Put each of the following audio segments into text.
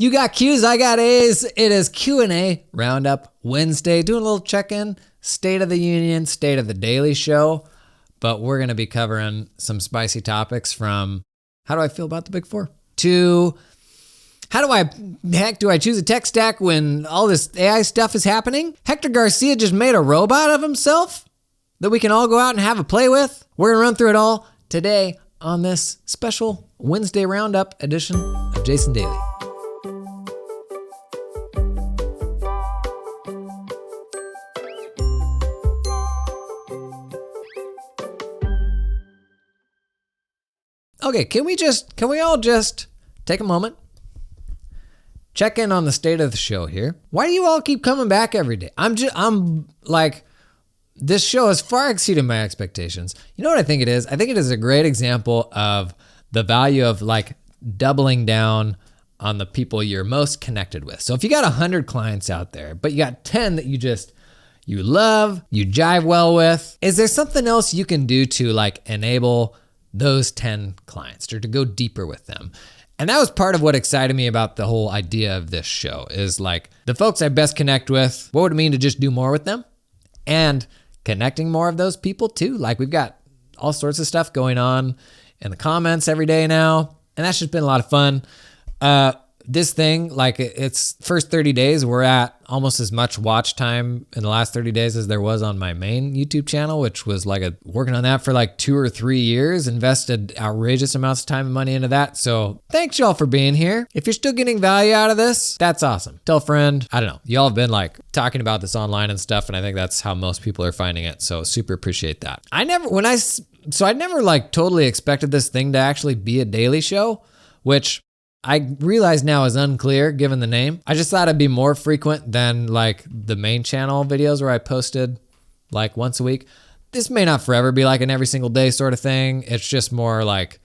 You got Q's, I got A's. It is Q&A Roundup Wednesday. Doing a little check-in, State of the Union, State of the Daily Show. But we're going to be covering some spicy topics from how do I feel about the Big Four to how do I choose a tech stack when all this AI stuff is happening? Hector Garcia just made a robot of himself that we can all go out and have a play with. We're going to run through it all today on this special Wednesday Roundup edition of Jason Daily. Okay, can we all just take a moment? Check in on the state of the show here. Why do you all keep coming back every day? I'm like, this show has far exceeded my expectations. You know what I think it is? I think it is a great example of the value of like doubling down on the people you're most connected with. So if you got 100 clients out there, but you got 10 that you love, you jive well with, is there something else you can do to like enable those 10 clients or to go deeper with them? And that was part of what excited me about the whole idea of this show is like the folks I best connect with, what would it mean to just do more with them? And connecting more of those people too. Like we've got all sorts of stuff going on in the comments every day now. And that's just been a lot of fun. This thing, like it's first 30 days, we're at almost as much watch time in the last 30 days as there was on my main YouTube channel, which was like working on that for like 2 or 3 years, invested outrageous amounts of time and money into that. So thanks y'all for being here. If you're still getting value out of this, that's awesome. Tell a friend. I don't know. Y'all have been like talking about this online and stuff. And I think that's how most people are finding it. So super appreciate that. I never like totally expected this thing to actually be a daily show, which I realize now is unclear given the name. I just thought it'd be more frequent than like the main channel videos where I posted like once a week. This may not forever be like an every single day sort of thing. It's just more like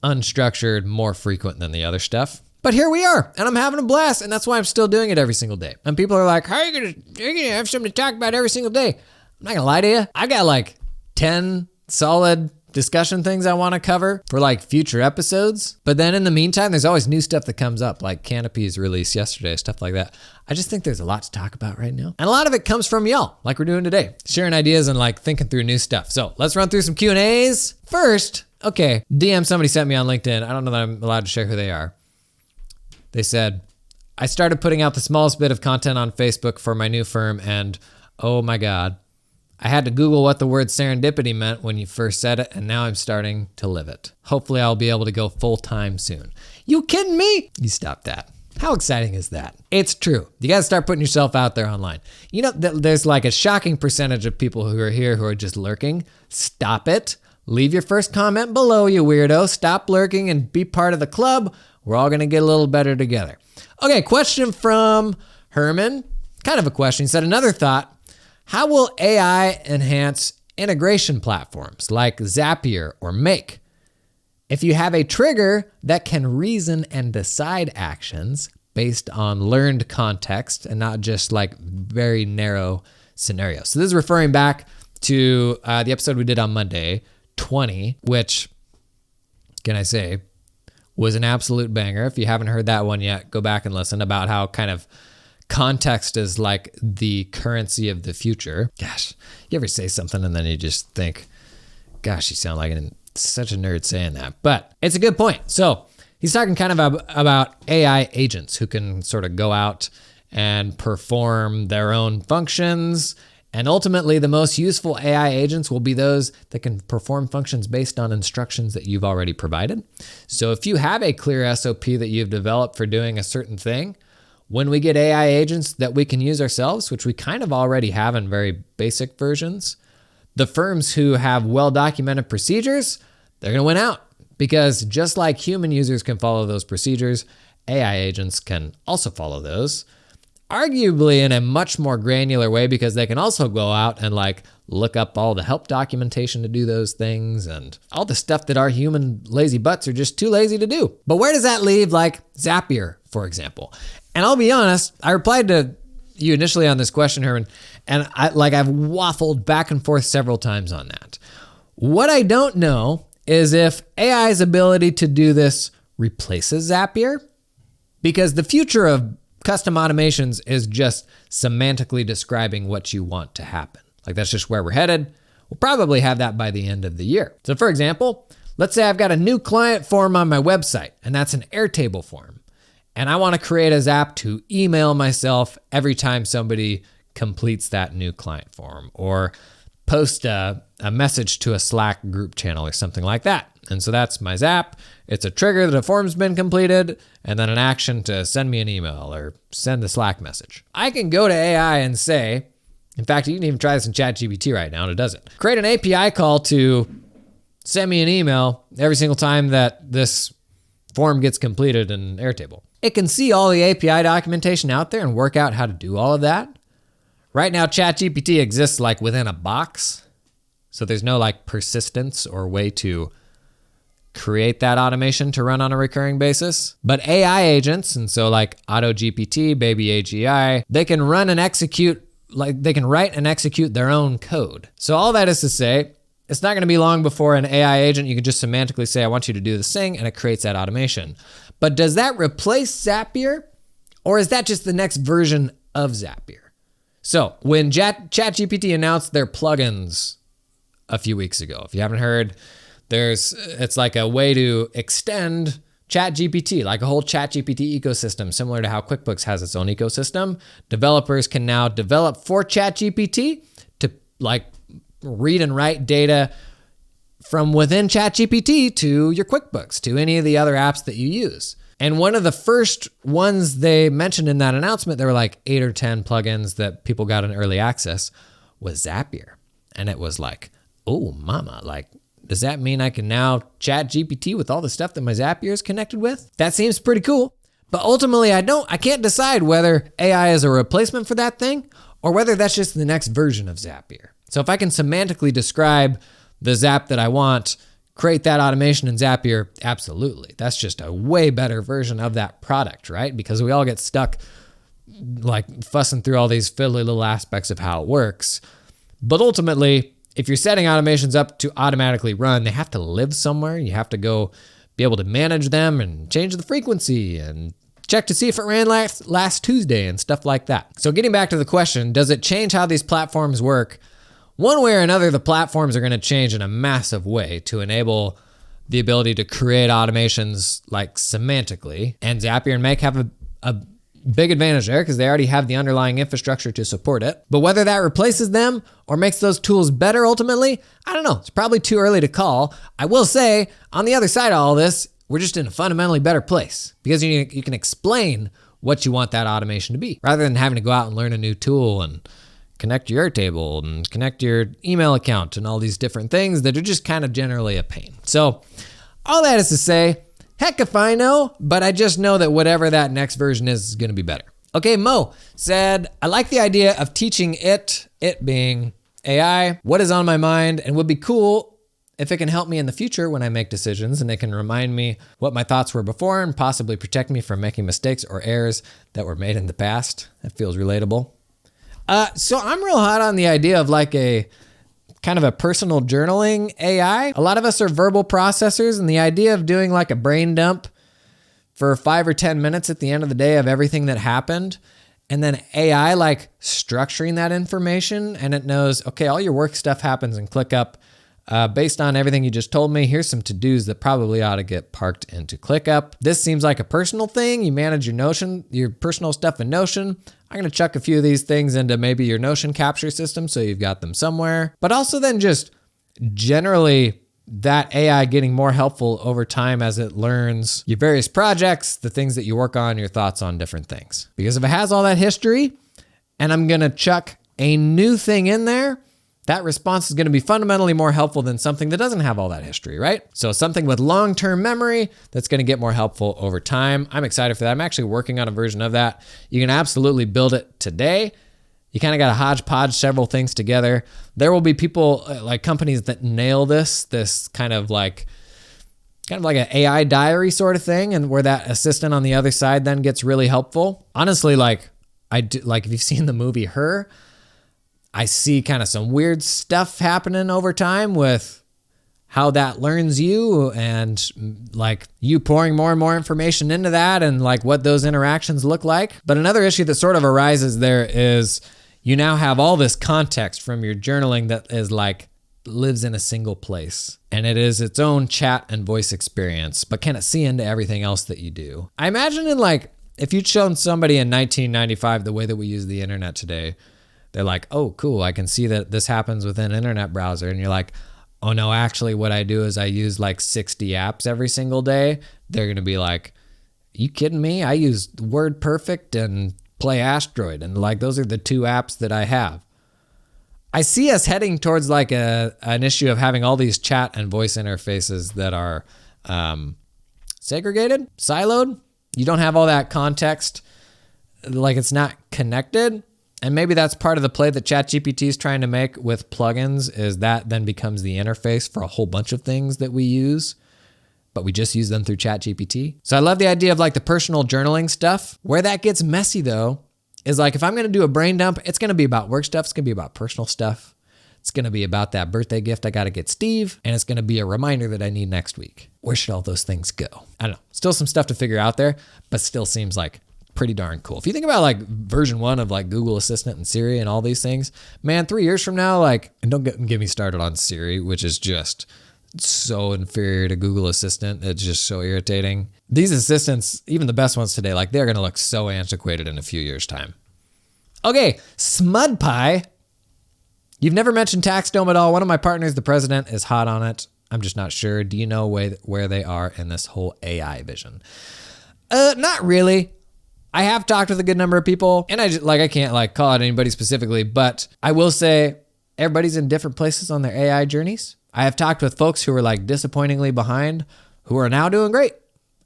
unstructured, more frequent than the other stuff. But here we are, and I'm having a blast, and that's why I'm still doing it every single day. And people are like, how are you're gonna have something to talk about every single day? I'm not gonna lie to you. I got like 10 solid discussion things I want to cover for like future episodes. But then in the meantime, there's always new stuff that comes up, like Canopy's release yesterday, stuff like that. I just think there's a lot to talk about right now. And a lot of it comes from y'all, like we're doing today, sharing ideas and like thinking through new stuff. So let's run through some Q&As. First, okay, DM somebody sent me on LinkedIn. I don't know that I'm allowed to share who they are. They said, I started putting out the smallest bit of content on Facebook for my new firm and oh my God, I had to Google what the word serendipity meant when you first said it, and now I'm starting to live it. Hopefully I'll be able to go full-time soon. You kidding me? You stop that. How exciting is that? It's true. You got to start putting yourself out there online. You know, there's like a shocking percentage of people who are here who are just lurking. Stop it. Leave your first comment below, you weirdo. Stop lurking and be part of the club. We're all going to get a little better together. Okay, question from Herman. Kind of a question. He said, another thought. How will AI enhance integration platforms like Zapier or Make? If you have a trigger that can reason and decide actions based on learned context and not just like very narrow scenarios. So this is referring back to the episode we did on Monday, 20, which, can I say, was an absolute banger. If you haven't heard that one yet, go back and listen about how kind of context is like the currency of the future. Gosh, you ever say something and then you just think, gosh, you sound like such a nerd saying that. But it's a good point. So he's talking kind of about AI agents who can sort of go out and perform their own functions. And ultimately, the most useful AI agents will be those that can perform functions based on instructions that you've already provided. So if you have a clear SOP that you've developed for doing a certain thing, when we get AI agents that we can use ourselves, which we kind of already have in very basic versions, the firms who have well-documented procedures, they're going to win out because just like human users can follow those procedures, AI agents can also follow those, arguably in a much more granular way because they can also go out and like look up all the help documentation to do those things and all the stuff that our human lazy butts are just too lazy to do. But where does that leave like Zapier, for example? And I'll be honest, I replied to you initially on this question, Herman, and I've waffled back and forth several times on that. What I don't know is if AI's ability to do this replaces Zapier Because the future of custom automations is just semantically describing what you want to happen. Like that's just where we're headed. We'll probably have that by the end of the year. So for example, let's say I've got a new client form on my website, and that's an Airtable form. And I want to create a Zap to email myself every time somebody completes that new client form, or post a message to a Slack group channel or something like that. And so that's my Zap. It's a trigger that a form's been completed, and then an action to send me an email or send a Slack message. I can go to AI and say, in fact, you can even try this in ChatGPT right now, and it does it. Create an API call to send me an email every single time that this form gets completed in Airtable. It can see all the API documentation out there and work out how to do all of that. Right now, ChatGPT exists like within a box. So there's no like persistence or way to create that automation to run on a recurring basis. But AI agents, and so like AutoGPT, Baby AGI, they can run and execute, like they can write and execute their own code. So all that is to say, it's not going to be long before an AI agent, you can just semantically say, I want you to do this thing, and it creates that automation. But does that replace Zapier? Or is that just the next version of Zapier? So when ChatGPT announced their plugins a few weeks ago, if you haven't heard, it's like a way to extend ChatGPT, like a whole ChatGPT ecosystem, similar to how QuickBooks has its own ecosystem. Developers can now develop for ChatGPT to like read and write data from within ChatGPT to your QuickBooks, to any of the other apps that you use. And one of the first ones they mentioned in that announcement, there were like 8 or 10 plugins that people got in early access, was Zapier. And it was like, oh mama, like, does that mean I can now chat GPT with all the stuff that my Zapier is connected with? That seems pretty cool. But ultimately, I can't decide whether AI is a replacement for that thing or whether that's just the next version of Zapier. So if I can semantically describe the Zap that I want, create that automation in Zapier, absolutely. That's just a way better version of that product, right? Because we all get stuck like fussing through all these fiddly little aspects of how it works. But ultimately, if you're setting automations up to automatically run, they have to live somewhere. You have to go be able to manage them and change the frequency and check to see if it ran last Tuesday and stuff like that. So getting back to the question, does it change how these platforms work? One way or another, the platforms are going to change in a massive way to enable the ability to create automations like semantically. And Zapier and Make have a big advantage there because they already have the underlying infrastructure to support it. But whether that replaces them or makes those tools better ultimately, I don't know. It's probably too early to call. I will say, on the other side of all this, we're just in a fundamentally better place because you can explain what you want that automation to be rather than having to go out and learn a new tool and connect your Airtable and connect your email account and all these different things that are just kind of generally a pain. So all that is to say, heck if I know, but I just know that whatever that next version is going to be better. Okay, Mo said, I like the idea of teaching it being AI, what is on my mind, and would be cool if it can help me in the future when I make decisions and it can remind me what my thoughts were before and possibly protect me from making mistakes or errors that were made in the past. That feels relatable. So I'm real hot on the idea of like a kind of a personal journaling AI. A lot of us are verbal processors, and the idea of doing like a brain dump for 5 or 10 minutes at the end of the day of everything that happened, and then AI like structuring that information, and it knows, okay, all your work stuff happens in ClickUp. Based on everything you just told me, here's some to-dos that probably ought to get parked into ClickUp. This seems like a personal thing. You manage your personal stuff in Notion. I'm going to chuck a few of these things into maybe your Notion capture system so you've got them somewhere. But also then just generally that AI getting more helpful over time as it learns your various projects, the things that you work on, your thoughts on different things. Because if it has all that history and I'm going to chuck a new thing in there, that response is going to be fundamentally more helpful than something that doesn't have all that history, right? So something with long-term memory that's going to get more helpful over time. I'm excited for that. I'm actually working on a version of that. You can absolutely build it today. You kind of got to hodgepodge several things together. There will be people like companies that nail this kind of like an AI diary sort of thing, and where that assistant on the other side then gets really helpful. Honestly, like if you've seen the movie Her, I see kind of some weird stuff happening over time with how that learns you and like you pouring more and more information into that and like what those interactions look like. But another issue that sort of arises there is you now have all this context from your journaling that is like lives in a single place, and it is its own chat and voice experience, but can it see into everything else that you do? I imagine in like, if you'd shown somebody in 1995 the way that we use the internet today, they're like, oh, cool, I can see that this happens within an internet browser. And you're like, oh no, actually what I do is I use like 60 apps every single day. They're gonna be like, you kidding me? I use WordPerfect and Play Asteroid, and like those are the two apps that I have. I see us heading towards like an issue of having all these chat and voice interfaces that are segregated, siloed. You don't have all that context, like it's not connected. And maybe that's part of the play that ChatGPT is trying to make with plugins, is that then becomes the interface for a whole bunch of things that we use, but we just use them through ChatGPT. So I love the idea of like the personal journaling stuff. Where that gets messy though, is like if I'm going to do a brain dump, it's going to be about work stuff. It's going to be about personal stuff. It's going to be about that birthday gift I got to get Steve. And it's going to be a reminder that I need next week. Where should all those things go? I don't know. Still some stuff to figure out there, but still seems like pretty darn cool. If you think about like version 1 of like Google Assistant and Siri and all these things, man, 3 years from now, like, and don't get me started on Siri, which is just so inferior to Google Assistant. It's just so irritating. These assistants, even the best ones today, like they're going to look so antiquated in a few years' time. Okay, Smud Pie. You've never mentioned Taxdome at all. One of my partners, the president, is hot on it. I'm just not sure. Do you know where they are in this whole AI vision? Not really. I have talked with a good number of people, and I can't like call out anybody specifically, but I will say everybody's in different places on their AI journeys. I have talked with folks who are like disappointingly behind, who are now doing great.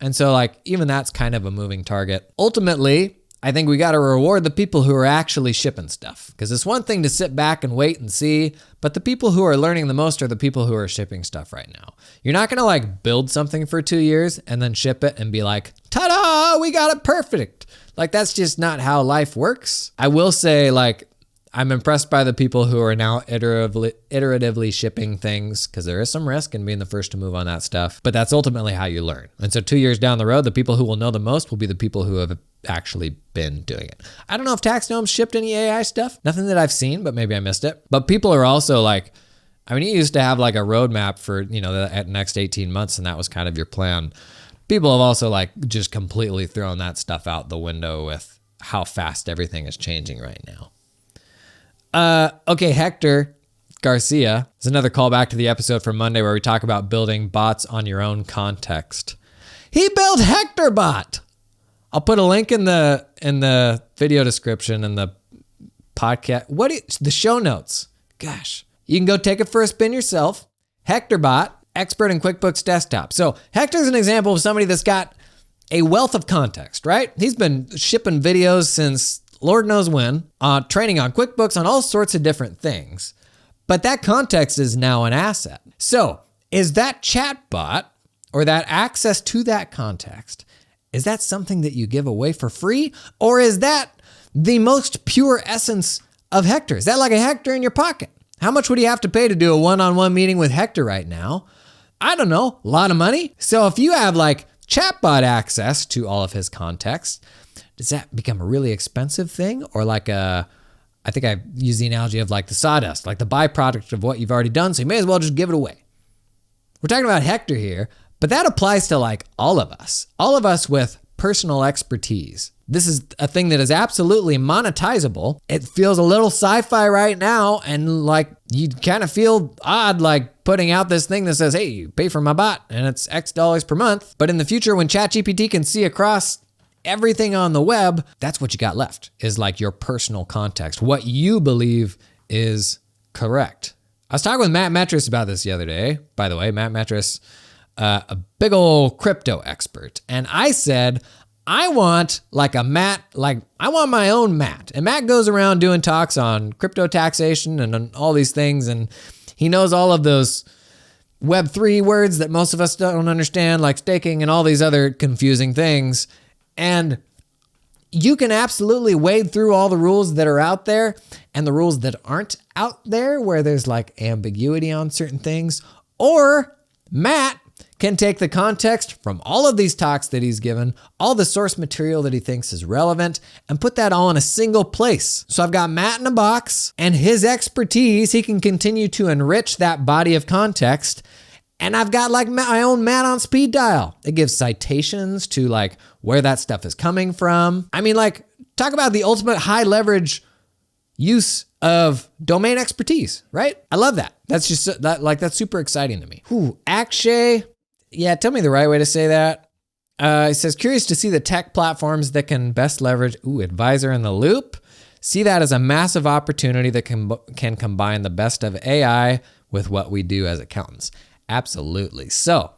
And so like even that's kind of a moving target. Ultimately, I think we got to reward the people who are actually shipping stuff, because it's one thing to sit back and wait and see, but the people who are learning the most are the people who are shipping stuff right now. You're not going to like build something for 2 years and then ship it and be like, ta-da, we got it perfect. Like that's just not how life works. I will say like, I'm impressed by the people who are now iteratively shipping things, because there is some risk in being the first to move on that stuff, but that's ultimately how you learn. And so 2 years down the road, the people who will know the most will be the people who have actually been doing it. I don't know if Taxdome shipped any AI stuff. Nothing that I've seen, but maybe I missed it. But people are also like, I mean, you used to have like a roadmap for, the next 18 months, and that was kind of your plan. People have also like just completely thrown that stuff out the window with how fast everything is changing right now. Okay, Hector Garcia is another callback to the episode from Monday where we talk about building bots on your own context. He built Hectorbot. I'll put a link in the video description and the podcast. The show notes. Gosh, you can go take it for a spin yourself. Hectorbot, expert in QuickBooks Desktop. So Hector's an example of somebody that's got a wealth of context, right? He's been shipping videos since Lord knows when, training on QuickBooks, on all sorts of different things. But that context is now an asset. So is that chatbot or that access to that context, is that something that you give away for free? Or is that the most pure essence of Hector? Is that like a Hector in your pocket? How much would you have to pay to do a one-on-one meeting with Hector right now? I don't know, a lot of money. So if you have like chatbot access to all of his context, does that become a really expensive thing? Or like I think I use the analogy of like the sawdust, like the byproduct of what you've already done. So you may as well just give it away. We're talking about Hector here, but that applies to like all of us with personal expertise. This is a thing that is absolutely monetizable. It feels a little sci-fi right now, and like you kind of feel odd like putting out this thing that says, hey, you pay for my bot and it's X dollars per month. But in the future, when ChatGPT can see across everything on the web, that's what you got left, is like your personal context, what you believe is correct. I was talking with Matt Metris about this the other day. By the way, Matt Metris, a big old crypto expert. And I said, I want like a Matt, like I want my own Matt. And Matt goes around doing talks on crypto taxation and on all these things. And he knows all of those Web3 words that most of us don't understand, like staking and all these other confusing things. And you can absolutely wade through all the rules that are out there and the rules that aren't out there, where there's like ambiguity on certain things. Or Matt can take the context from all of these talks that he's given, all the source material that he thinks is relevant, and put that all in a single place. So I've got Matt in a box, and his expertise, he can continue to enrich that body of context. And I've got like my own Matt on speed dial. It gives citations to like where that stuff is coming from. I mean, like, talk about the ultimate high leverage use of domain expertise, right? I love that. That's just that's super exciting to me. Akshay. Yeah, tell me the right way to say that. It says, curious to see the tech platforms that can best leverage, Advisor in the Loop. See that as a massive opportunity that can combine the best of AI with what we do as accountants. Absolutely. So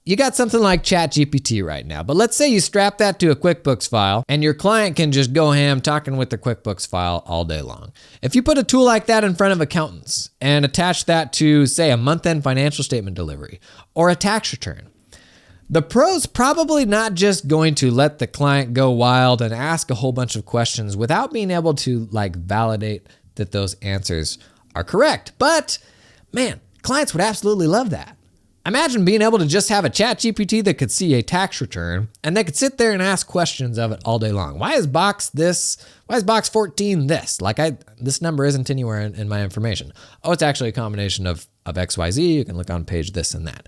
you got something like ChatGPT right now, but let's say you strap that to a QuickBooks file and your client can just go ham talking with the QuickBooks file all day long. If you put a tool like that in front of accountants and attach that to, say, a month-end financial statement delivery or a tax return, the pro's probably not just going to let the client go wild and ask a whole bunch of questions without being able to like validate that those answers are correct. But man, clients would absolutely love that. Imagine being able to just have a ChatGPT that could see a tax return and they could sit there and ask questions of it all day long. Why is box this? Why is box 14 this? Like this number isn't anywhere in my information. Oh, it's actually a combination of XYZ. You can look on page this and that.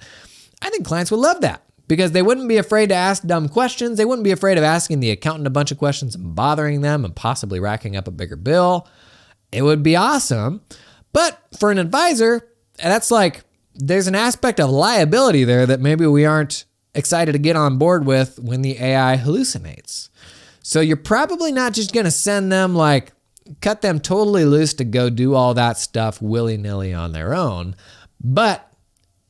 I think clients would love that because they wouldn't be afraid to ask dumb questions. They wouldn't be afraid of asking the accountant a bunch of questions and bothering them and possibly racking up a bigger bill. It would be awesome. But for an advisor, that's like, there's an aspect of liability there that maybe we aren't excited to get on board with when the AI hallucinates. So you're probably not just going to send them like, cut them totally loose to go do all that stuff willy-nilly on their own. But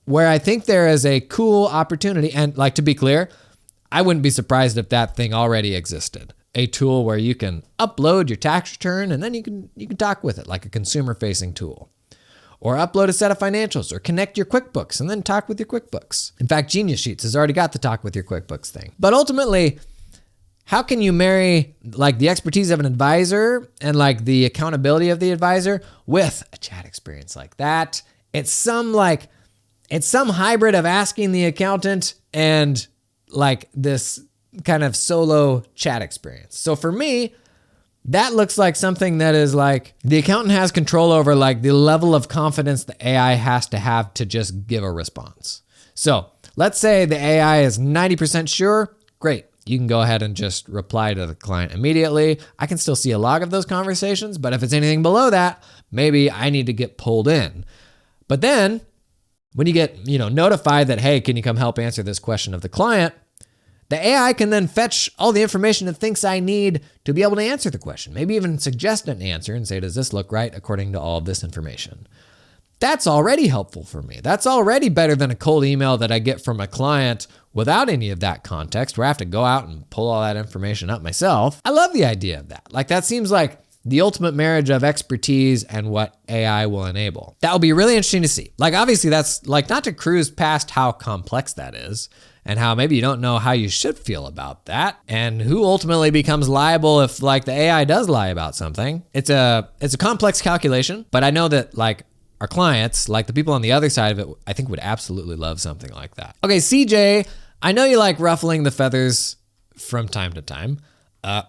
where I think there is a cool opportunity, and like to be clear, I wouldn't be surprised if that thing already existed. A tool where you can upload your tax return and then you can talk with it like a consumer-facing tool. Or upload a set of financials, or connect your QuickBooks and then talk with your QuickBooks. In fact, Genius Sheets has already got the talk with your QuickBooks thing. But ultimately, how can you marry like the expertise of an advisor and like the accountability of the advisor with a chat experience like that? It's some hybrid of asking the accountant and like this kind of solo chat experience. So for me, that looks like something that is like the accountant has control over like the level of confidence the AI has to have to just give a response. So let's say the AI is 90% sure. Great. You can go ahead and just reply to the client immediately. I can still see a log of those conversations, but if it's anything below that, maybe I need to get pulled in. But then when you get, notified that, hey, can you come help answer this question of the client? The AI can then fetch all the information it thinks I need to be able to answer the question. Maybe even suggest an answer and say, does this look right according to all of this information? That's already helpful for me. That's already better than a cold email that I get from a client without any of that context where I have to go out and pull all that information up myself. I love the idea of that. Like that seems like the ultimate marriage of expertise and what AI will enable. That will be really interesting to see. Like obviously that's like not to cruise past how complex that is, and how maybe you don't know how you should feel about that, and who ultimately becomes liable if like the AI does lie about something. It's a complex calculation, but I know that like our clients, like the people on the other side of it, I think would absolutely love something like that. Okay, CJ, I know you like ruffling the feathers from time to time.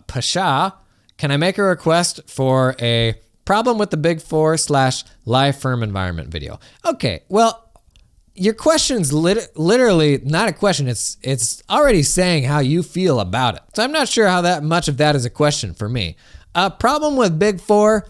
Pasha, can I make a request for a problem with the Big Four / live firm environment video? Okay, well, your question's literally not a question. It's already saying how you feel about it. So I'm not sure how that much of that is a question for me. Problem with Big Four.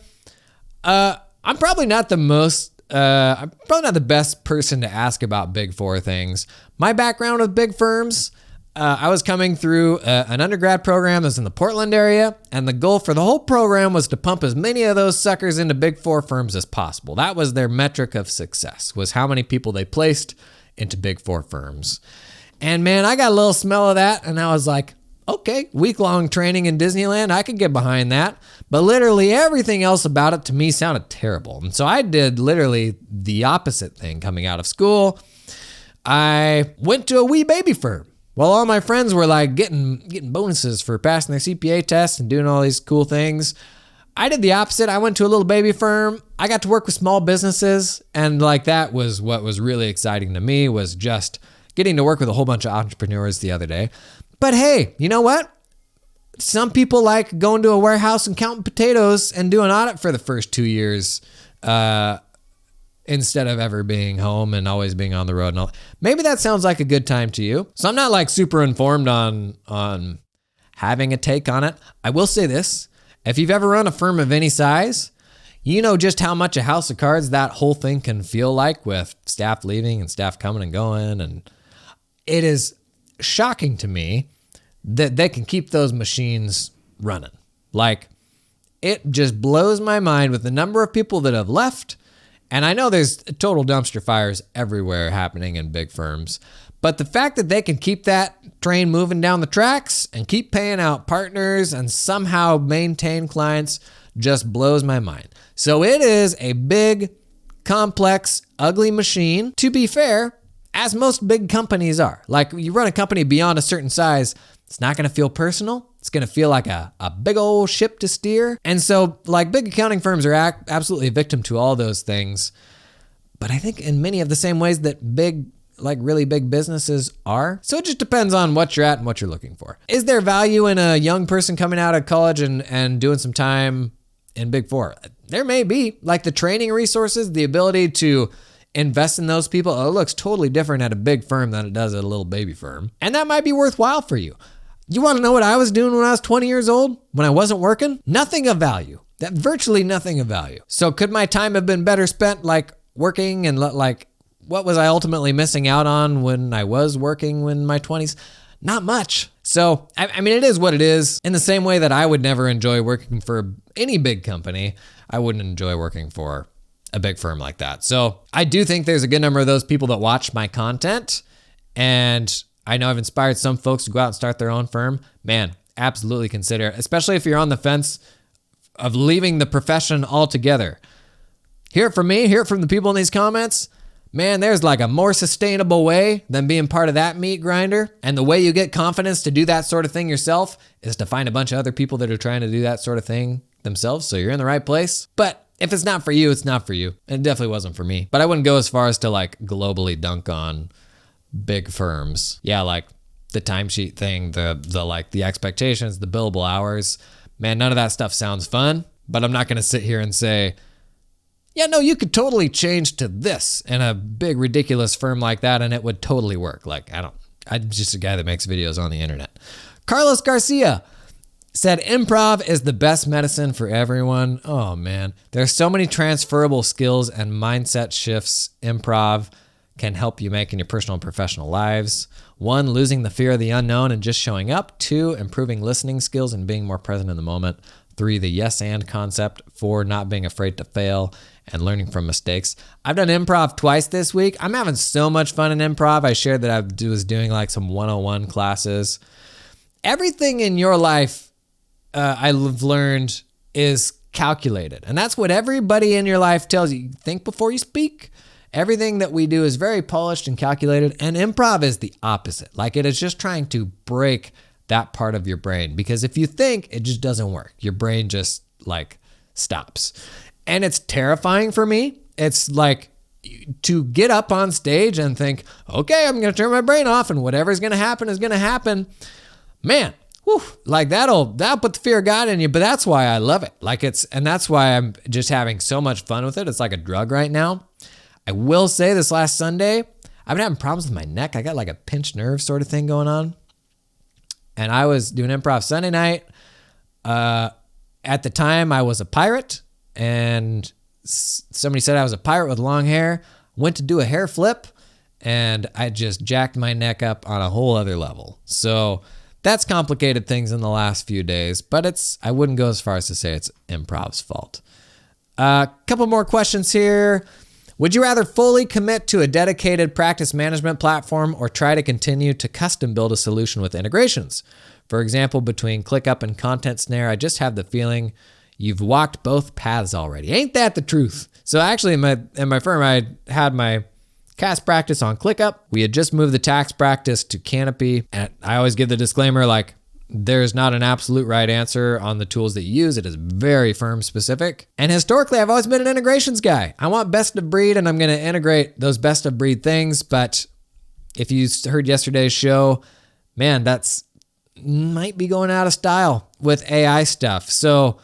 I'm probably not the best person to ask about Big Four things. My background with big firms, I was coming through an undergrad program that was in the Portland area, and the goal for the whole program was to pump as many of those suckers into Big Four firms as possible. That was their metric of success, was how many people they placed into Big Four firms. And man, I got a little smell of that, and I was like, okay, week-long training in Disneyland, I could get behind that. But literally everything else about it to me sounded terrible. And so I did literally the opposite thing coming out of school. I went to a wee baby firm. While all my friends were like getting bonuses for passing their CPA test and doing all these cool things, I did the opposite. I went to a little baby firm. I got to work with small businesses. And like that was what was really exciting to me, was just getting to work with a whole bunch of entrepreneurs the other day. But hey, you know what? Some people like going to a warehouse and counting potatoes and doing audit for the first 2 years instead of ever being home and always being on the road and all. Maybe that sounds like a good time to you. So I'm not like super informed on having a take on it. I will say this. If you've ever run a firm of any size, you know just how much a house of cards that whole thing can feel like, with staff leaving and staff coming and going. And it is shocking to me that they can keep those machines running. Like, it just blows my mind with the number of people that have left. And I know there's total dumpster fires everywhere happening in big firms, but the fact that they can keep that train moving down the tracks and keep paying out partners and somehow maintain clients just blows my mind. So it is a big, complex, ugly machine, to be fair, as most big companies are. Like, you run a company beyond a certain size, it's not going to feel personal. It's going to feel like a big old ship to steer. And so, like, big accounting firms are absolutely a victim to all those things. But I think in many of the same ways that big, like really big businesses are. So it just depends on what you're at and what you're looking for. Is there value in a young person coming out of college and doing some time in Big Four? There may be. Like, the training resources, the ability to invest in those people, it looks totally different at a big firm than it does at a little baby firm. And that might be worthwhile for you. You want to know what I was doing when I was 20 years old? When I wasn't working? Nothing of value. Virtually nothing of value. So could my time have been better spent like working, and like what was I ultimately missing out on when I was working in my 20s? Not much. So, I mean, it is what it is. In the same way that I would never enjoy working for any big company, I wouldn't enjoy working for a big firm like that. So I do think there's a good number of those people that watch my content, and I know I've inspired some folks to go out and start their own firm. Man, absolutely consider it, especially if you're on the fence of leaving the profession altogether. Hear it from me, hear it from the people in these comments. Man, there's like a more sustainable way than being part of that meat grinder. And the way you get confidence to do that sort of thing yourself is to find a bunch of other people that are trying to do that sort of thing themselves. So you're in the right place. But if it's not for you, it's not for you. And it definitely wasn't for me. But I wouldn't go as far as to like globally dunk on big firms. Yeah, like the timesheet thing, the expectations, the billable hours. Man, none of that stuff sounds fun, but I'm not going to sit here and say, yeah, no, you could totally change to this in a big, ridiculous firm like that, and it would totally work. Like, I'm just a guy that makes videos on the internet. Carlos Garcia said, improv is the best medicine for everyone. Oh man, there's so many transferable skills and mindset shifts improv can help you make in your personal and professional lives. 1, losing the fear of the unknown and just showing up. 2, improving listening skills and being more present in the moment. 3, the yes and concept. 4, not being afraid to fail and learning from mistakes. I've done improv twice this week. I'm having so much fun in improv. I shared that I was doing like some 101 classes. Everything in your life, I've learned, is calculated. And that's what everybody in your life tells you. Think before you speak. Everything that we do is very polished and calculated, and improv is the opposite. Like, it is just trying to break that part of your brain, because if you think, it just doesn't work. Your brain just like stops. And it's terrifying for me. It's like to get up on stage and think, okay, I'm going to turn my brain off and whatever's going to happen is going to happen. Man, whew, like that'll put the fear of God in you, but that's why I love it. And that's why I'm just having so much fun with it. It's like a drug right now. I will say this last Sunday, I've been having problems with my neck. I got like a pinched nerve sort of thing going on. And I was doing improv Sunday night. At the time, I was a pirate, and somebody said I was a pirate with long hair. Went to do a hair flip, and I just jacked my neck up on a whole other level. So that's complicated things in the last few days, but I wouldn't go as far as to say it's improv's fault. A couple more questions here. Would you rather fully commit to a dedicated practice management platform or try to continue to custom build a solution with integrations? For example, between ClickUp and Content Snare, I just have the feeling you've walked both paths already. Ain't that the truth? So actually in my firm, I had my cast practice on ClickUp. We had just moved the tax practice to Canopy. And I always give the disclaimer, like, There's not an absolute right answer on the tools that you use. It is very firm specific. And historically, I've always been an integrations guy. I want best of breed, and I'm going to integrate those best of breed things. But if you heard yesterday's show, man, that's might be going out of style with AI stuff. So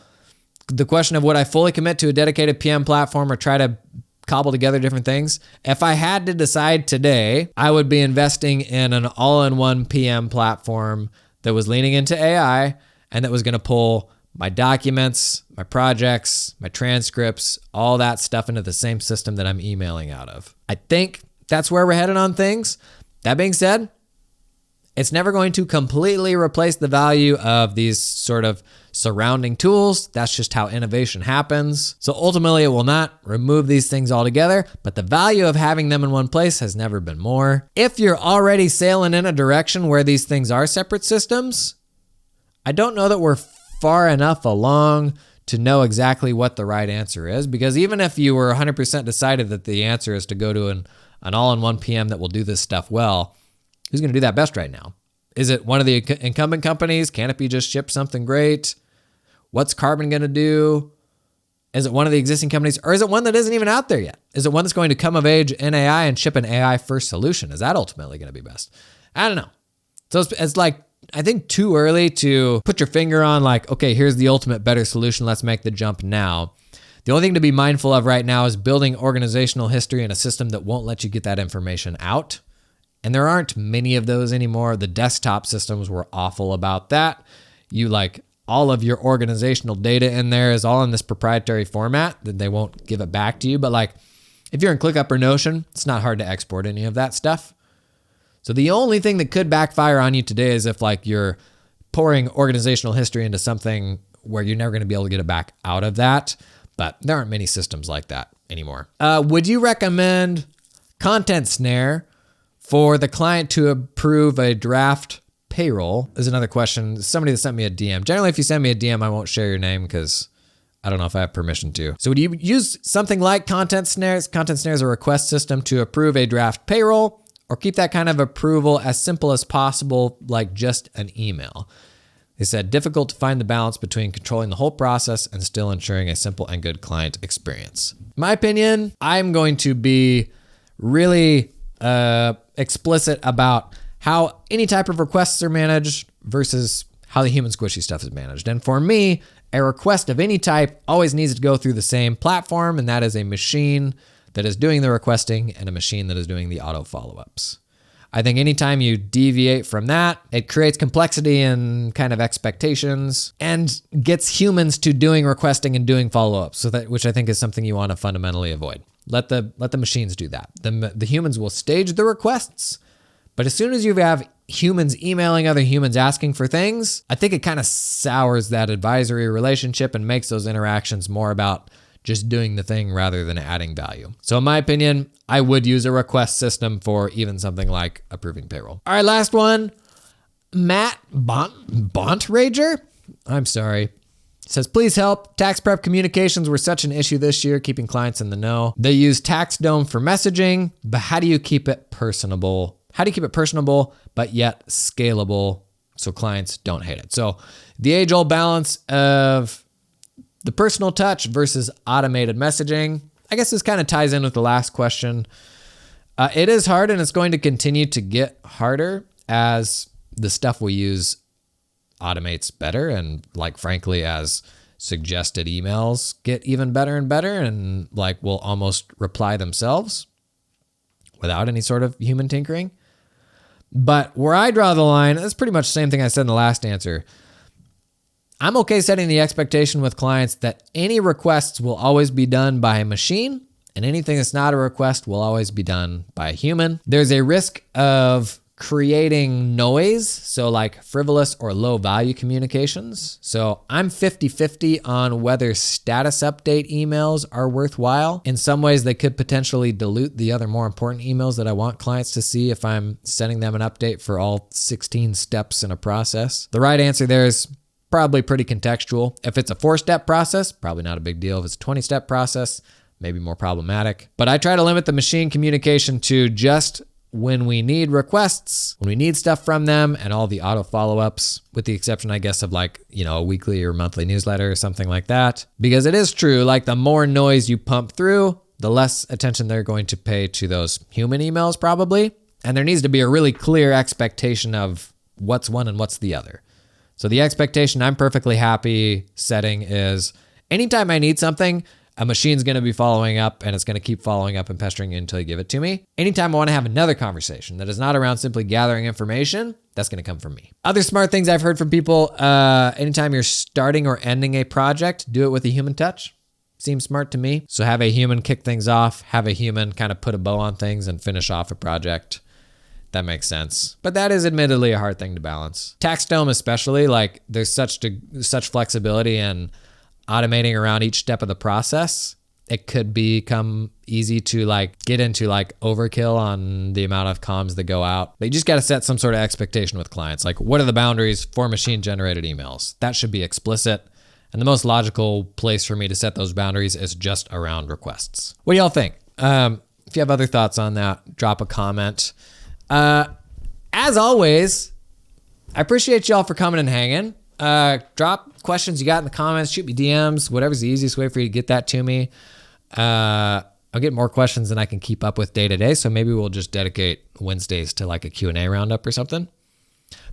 the question of would I fully commit to a dedicated PM platform or try to cobble together different things? If I had to decide today, I would be investing in an all-in-one PM platform that was leaning into AI and that was going to pull my documents, my projects, my transcripts, all that stuff into the same system that I'm emailing out of. I think that's where we're headed on things. That being said, it's never going to completely replace the value of these sort of surrounding tools. That's just how innovation happens. So ultimately, it will not remove these things altogether, but the value of having them in one place has never been more. If you're already sailing in a direction where these things are separate systems, I don't know that we're far enough along to know exactly what the right answer is, because even if you were 100% decided that the answer is to go to an all-in-one PM that will do this stuff well, who's going to do that best right now? Is it one of the incumbent companies? Canopy just shipped something great? What's Carbon going to do? Is it one of the existing companies, or is it one that isn't even out there yet? Is it one that's going to come of age in AI and ship an AI first solution? Is that ultimately going to be best? I don't know. So it's like, I think too early to put your finger on like, okay, here's the ultimate better solution. Let's make the jump now. The only thing to be mindful of right now is building organizational history in a system that won't let you get that information out. And there aren't many of those anymore. The desktop systems were awful about that. You like all of your organizational data in there is all in this proprietary format that they won't give it back to you. But like if you're in ClickUp or Notion, it's not hard to export any of that stuff. So the only thing that could backfire on you today is if like you're pouring organizational history into something where you're never going to be able to get it back out of that. But there aren't many systems like that anymore. Would you recommend Content Snare for the client to approve a draft payroll? Is another question. Somebody that sent me a DM. Generally, if you send me a DM, I won't share your name because I don't know if I have permission to. So would you use something like Content Snares? Content Snare is a request system to approve a draft payroll, or keep that kind of approval as simple as possible, like just an email. They said, difficult to find the balance between controlling the whole process and still ensuring a simple and good client experience. In my opinion, I'm going to be really explicit about how any type of requests are managed versus how the human squishy stuff is managed. And for me, a request of any type always needs to go through the same platform, and that is a machine that is doing the requesting and a machine that is doing the auto follow-ups. I think anytime you deviate from that, it creates complexity and kind of expectations and gets humans to doing requesting and doing follow-ups, so that, which I think is something you want to fundamentally avoid. Let the machines do that. The humans will stage the requests, but as soon as you have humans emailing other humans asking for things, I think it kind of sours that advisory relationship and makes those interactions more about just doing the thing rather than adding value. So in my opinion, I would use a request system for even something like approving payroll. All right, last one. Matt Bontrager? I'm sorry. Says, please help. Tax prep communications were such an issue this year, keeping clients in the know. They use TaxDome for messaging, but how do you keep it personable? How do you keep it personable, but yet scalable so clients don't hate it? So the age-old balance of the personal touch versus automated messaging, I guess this kind of ties in with the last question. It is hard, and it's going to continue to get harder as the stuff we use automates better, and like frankly, as suggested emails get even better and better and like will almost reply themselves without any sort of human tinkering. But where I draw the line, it's pretty much the same thing I said in the last answer. I'm okay setting the expectation with clients that any requests will always be done by a machine, and anything that's not a request will always be done by a human. There's a risk of creating noise, so like frivolous or low value communications. So I'm 50-50 on whether status update emails are worthwhile. In some ways, they could potentially dilute the other more important emails that I want clients to see if I'm sending them an update for all 16 steps in a process. The right answer there is probably pretty contextual. If it's a 4-step process, probably not a big deal. If it's a 20-step process, maybe more problematic. But I try to limit the machine communication to just when we need requests, when we need stuff from them, and all the auto follow-ups, with the exception, I guess, of like, a weekly or monthly newsletter or something like that. Because it is true, like the more noise you pump through, the less attention they're going to pay to those human emails probably. And there needs to be a really clear expectation of what's one and what's the other. So the expectation I'm perfectly happy setting is anytime I need something, a machine's going to be following up, and it's going to keep following up and pestering you until you give it to me. Anytime I want to have another conversation that is not around simply gathering information, that's going to come from me. Other smart things I've heard from people, anytime you're starting or ending a project, do it with a human touch. Seems smart to me. So have a human kick things off, have a human kind of put a bow on things and finish off a project. That makes sense. But that is admittedly a hard thing to balance. Taxdome especially, like there's such flexibility and automating around each step of the process. It could become easy to like get into like overkill on the amount of comms that go out. But you just got to set some sort of expectation with clients. Like, what are the boundaries for machine generated emails? That should be explicit. And the most logical place for me to set those boundaries is just around requests. What do y'all think? If you have other thoughts on that, drop a comment. As always, I appreciate y'all for coming and hanging. Drop questions you got in the comments, shoot me DMs, whatever's the easiest way for you to get that to me. I'll get more questions than I can keep up with day to day. So maybe we'll just dedicate Wednesdays to like a Q&A roundup or something.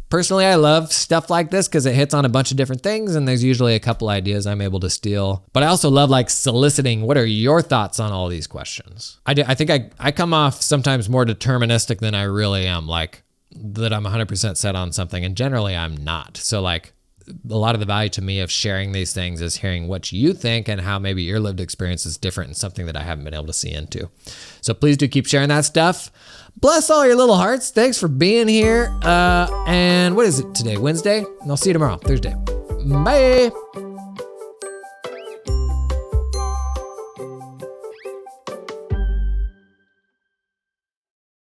Personally, I love stuff like this because it hits on a bunch of different things and there's usually a couple ideas I'm able to steal. But I also love like soliciting, what are your thoughts on all these questions? I think I come off sometimes more deterministic than I really am, like that I'm 100% set on something, and generally I'm not. So like a lot of the value to me of sharing these things is hearing what you think and how maybe your lived experience is different and something that I haven't been able to see into. So please do keep sharing that stuff. Bless all your little hearts. Thanks for being here. And what is it today? Wednesday? And I'll see you tomorrow, Thursday. Bye.